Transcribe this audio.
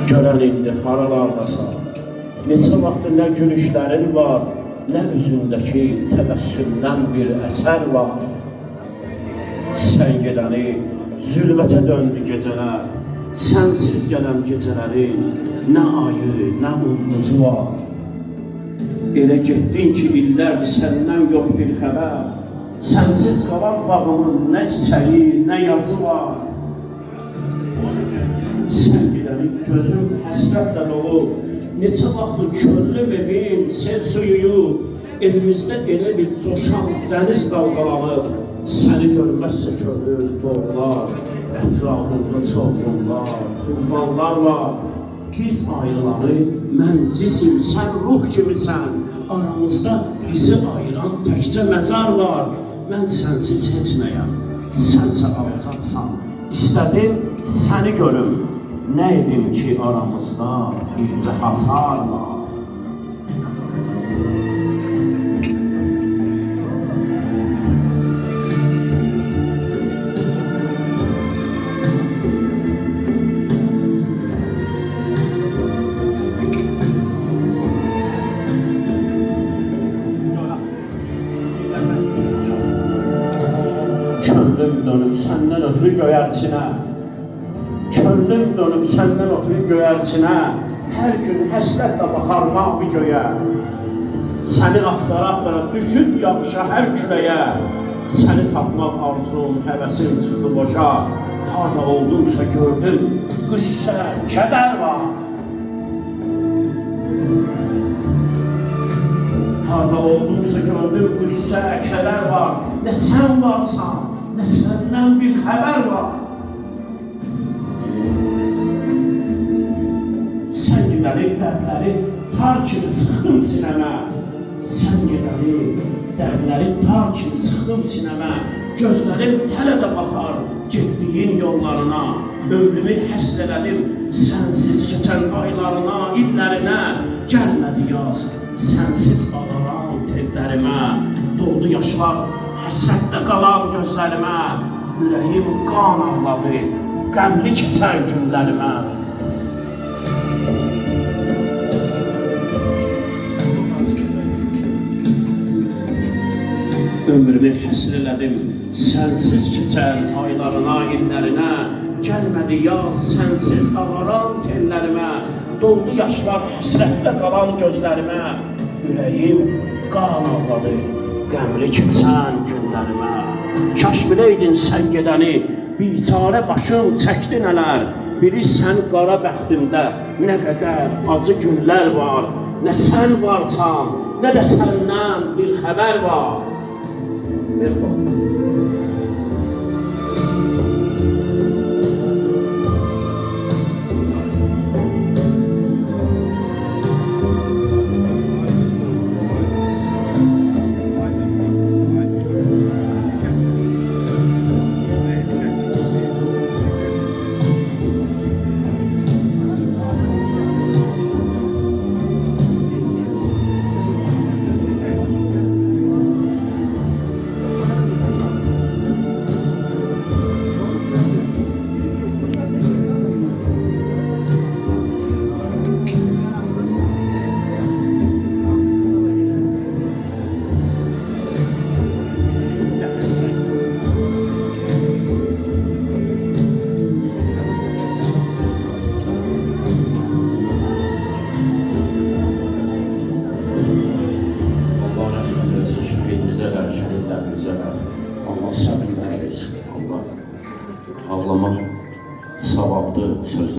Görən indi haralardasan, neçə vaxtı nə gülüşlərin var, nə üzündəki təbəssümdən bir əsər var. Sən gedəni zülmətə döndü gecələr, sənsiz gələn gecələrin nə ayı, nə ulduzu var. Elə getdin ki, illərdir səndən yox bir xəbər, sənsiz qalan bağımın nə çiçəyi, nə yazı var. Sən gedəni gözüm həsrətlə dolu, neçə vaxtı körlü evim, sel suyuyu, evimizdə elə bir coşan dəniz dalğalanır. Səni görməzsə körlü doğular, ətrafında çovğunlar, tufanlar var. Biz ayrılanı, mən cisim, sən ruh kimisən, aramızda bizi ayıran təkcə məzar var. Mən sənsiz heç nəyəm, sənsə azadsan, istədim səni görüm. Nə edim ki, aramızda bircə hasar var. Könlüm dönüp senden ötürü göyərçinə, könlüm dönüp senden ötürü göyərçinə, hər gün həsrətlə baxar mavi göyə. Səni axtara-axtara düşüb yağışa hər küləyə, səni tapmaq arzum, həvəsim çıxdı boşa. Harda oldumsa gördüm, qüssə, kədər var. Harda oldumsa gördüm, qüssə, kədər var. Nə sən varsan, nə səndən bir xəbər var. Sən gedəni dərdləri tar kimi sıxdım sinəmə. Sən gedəni dərdləri tar kimi sıxdım sinəmə. Gözlərim hələ də baxar getdiyin yollarına. Ömrümü həsr elədim sənsiz keçən aylarına, illərinə. Gəlmədi yaz, sənsiz ağaran tellərimə. Doldu yaşlar, həsrətdə qalan gözlərimə. Ürəyim qan ağladı, qəmli keçən günlərimə. Ömrümü həsr elədim sənsiz keçən aylarına, illərinə. Gəlmədi yaz, sənsiz ağaran tellərimə. Doldu yaşlar, həsrətdə qalan gözlərimə. Ürəyim qan ağladı, qəmli keçən günlərimə. Kaş biləydin sən gedəni, biçarə başım çəkdi nələr. Bilirsən qara bəxtimdə nə qədər acı günlər var. Nə sən varsan, nə də səndən bir xəbər var. Allah səbirlər versin. Allah ağlamaq savablı söz.